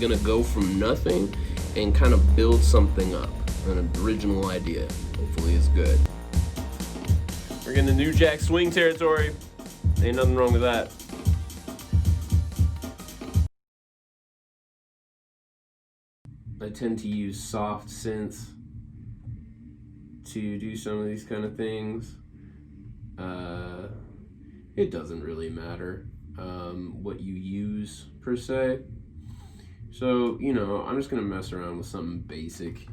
gonna go from nothing and kind of build something up, an original idea. Hopefully it's good. We're getting the New Jack Swing territory. Ain't nothing wrong with that. I tend to use soft synths to do some of these kind of things. It doesn't really matter what you use per se. So, you know, I'm just gonna mess around with something basic.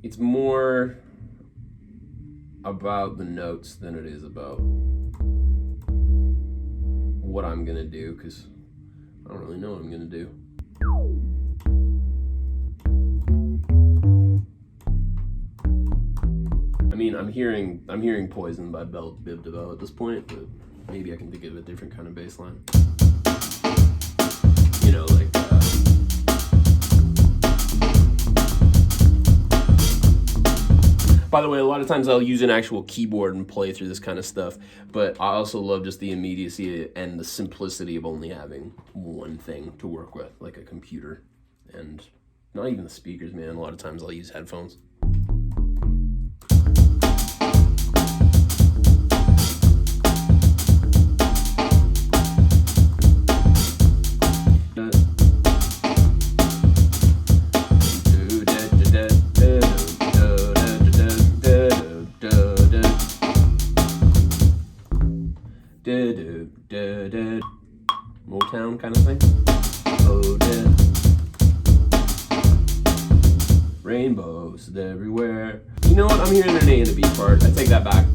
It's more about the notes than it is about what I'm gonna do, because I don't really know what I'm gonna do. I mean, I'm hearing Poison by Bib DeVoe at this point, but maybe I can think of a different kind of bass line. You know, like by the way, a lot of times I'll use an actual keyboard and play through this kind of stuff, but I also love just the immediacy and the simplicity of only having one thing to work with, like a computer. And not even the speakers, man. A lot of times I'll use headphones. Motown kind of thing. Oh, dead. Rainbows everywhere. You know what? I'm hearing an A and a B part. I take that back.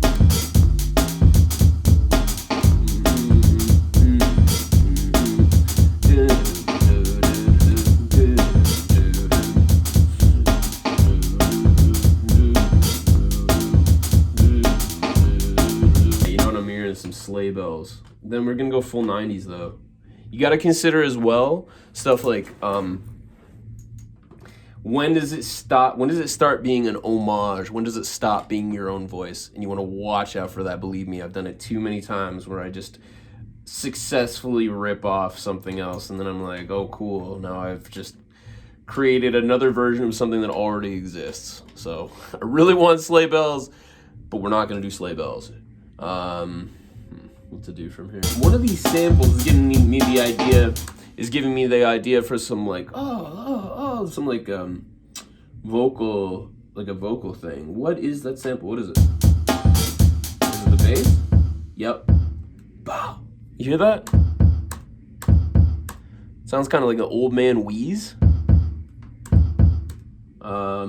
You know what? I'm hearing some sleigh bells. Then we're gonna go full 90s though. You gotta consider as well stuff like when does it start being an homage? When does it stop being your own voice? And you want to watch out for that. Believe me, I've done it too many times where I just successfully rip off something else, and then I'm like, oh cool, now I've just created another version of something that already exists. So I really want sleigh bells, but we're not gonna do sleigh bells. What to do from here? One of these samples is giving me the idea for some like some like vocal, like a vocal thing. What is that sample? What is it? Is it the bass? Yep. Bow. You hear that? Sounds kind of like an old man wheeze. All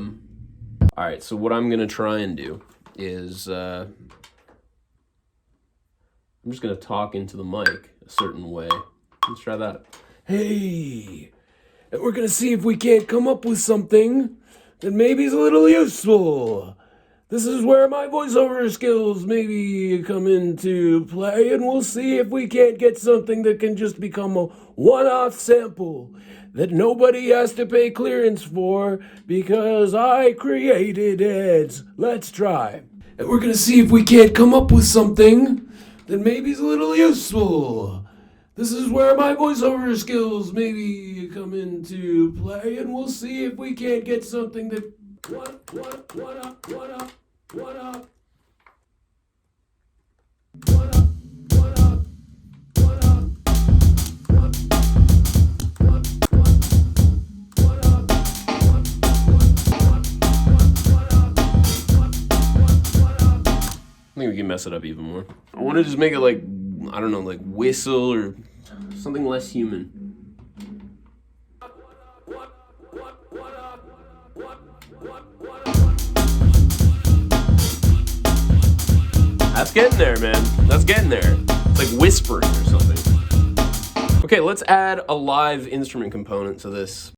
right, so what I'm gonna try and do is I'm just gonna talk into the mic a certain way. Let's try that. Hey, and we're gonna see if we can't come up with something that maybe is a little useful. This is where my voiceover skills maybe come into play, and we'll see if we can't get something that can just become a one-off sample that nobody has to pay clearance for because I created it. Let's try. And we're gonna see if we can't come up with something that maybe is a little useful. This is where my voiceover skills maybe come into play, and we'll see if we can't get something that what up. I think we can mess it up even more. I want to just make it like, I don't know, like whistle or something less human. That's getting there, man. That's getting there. It's like whispering or something. Okay, let's add a live instrument component to this